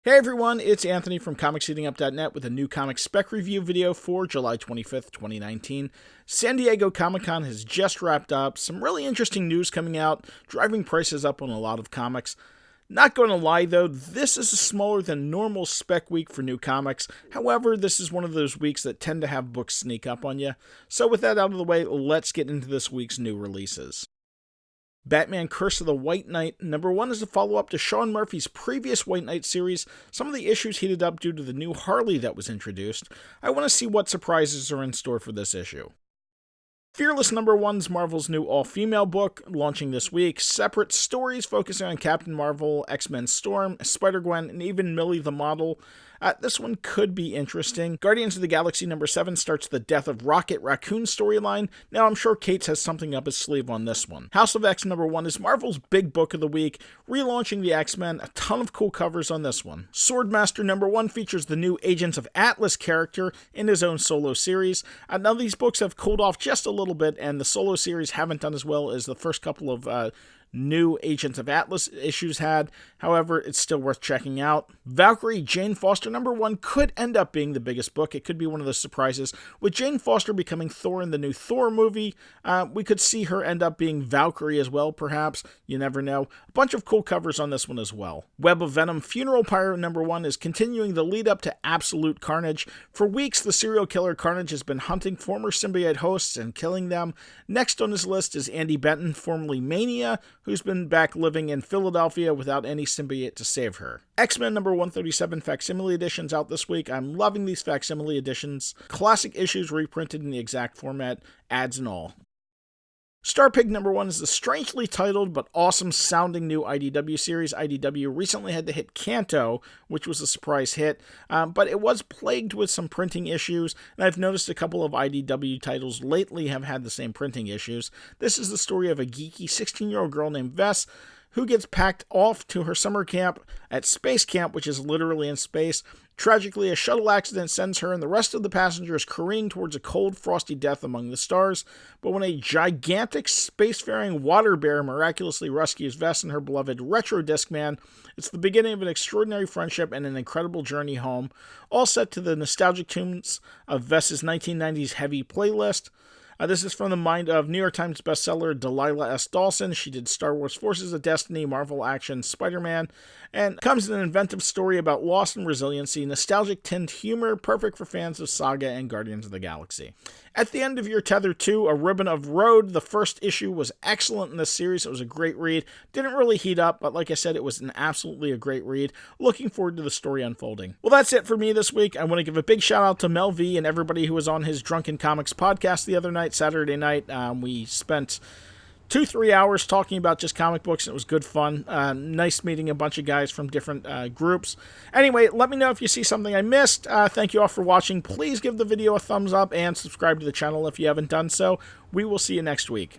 Hey everyone, it's Anthony from ComicsEatingUp.net with a new comic spec review video for July 25th, 2019. San Diego Comic-Con has just wrapped up. Some really interesting news coming out, driving prices up on a lot of comics. Not going to lie though, this is a smaller than normal spec week for new comics. However, this is one of those weeks that tend to have books sneak up on you. So with that out of the way, let's get into this week's new releases. Batman Curse of the White Knight #1 is a follow-up to Sean Murphy's previous White Knight series. Some of the issues heated up due to the new Harley that was introduced. I want to see what surprises are in store for this issue. Fearless #1 is Marvel's new all-female book, launching this week. Separate stories focusing on Captain Marvel, X-Men Storm, Spider-Gwen, and even Millie the Model. This one could be interesting. Guardians of the Galaxy #7 starts the Death of Rocket Raccoon storyline. Now, I'm sure Cates has something up his sleeve on this one. House of X #1 is Marvel's big book of the week, relaunching the X-Men. A ton of cool covers on this one. Swordmaster #1 features the new Agents of Atlas character in his own solo series. Now, these books have cooled off just a little bit, and the solo series haven't done as well as the first couple of new Agents of Atlas issues had. However, it's still worth checking out. Valkyrie Jane Foster #1 could end up being the biggest book. It could be one of the surprises. With Jane Foster becoming Thor in the new Thor movie, we could see her end up being Valkyrie as well, perhaps. You never know. A bunch of cool covers on this one as well. Web of Venom Funeral Pyre #1 is continuing the lead up to Absolute Carnage. For weeks, the serial killer Carnage has been hunting former symbiote hosts and killing them. Next on his list is Andy Benton, formerly Mania, who's been back living in Philadelphia without any symbiote to save her. X-Men #137 facsimile editions out this week. I'm loving these facsimile editions. Classic issues reprinted in the exact format, ads and all. Starpig #1 is the strangely titled but awesome sounding new IDW series. IDW recently had to hit Kanto, which was a surprise hit, but it was plagued with some printing issues, and I've noticed a couple of IDW titles lately have had the same printing issues. This is the story of a geeky 16-year-old girl named Vess, who gets packed off to her summer camp at Space Camp, which is literally in space. Tragically, a shuttle accident sends her and the rest of the passengers careening towards a cold, frosty death among the stars. But when a gigantic, spacefaring water bear miraculously rescues Vess and her beloved Retro Disc Man, it's the beginning of an extraordinary friendship and an incredible journey home, all set to the nostalgic tunes of Vess's 1990s heavy playlist. This is from the mind of New York Times bestseller Delilah S. Dawson. She did Star Wars Forces of Destiny, Marvel Action, Spider-Man, and comes in an inventive story about loss and resiliency, nostalgic tinged humor, perfect for fans of Saga and Guardians of the Galaxy. At the end of your Tether 2, A Ribbon of Road, the first issue was excellent in this series. It was a great read. Didn't really heat up, but like I said, it was absolutely a great read. Looking forward to the story unfolding. Well, that's it for me this week. I want to give a big shout out to Mel V and everybody who was on his Drunken Comics podcast the other night, Saturday night. We spent 2-3 hours talking about just comic books, and it was good fun. Nice meeting a bunch of guys from different groups. Anyway, let me know if you see something I missed. Thank you all for watching. Please give the video a thumbs up and subscribe to the channel if you haven't done so. We will see you next week.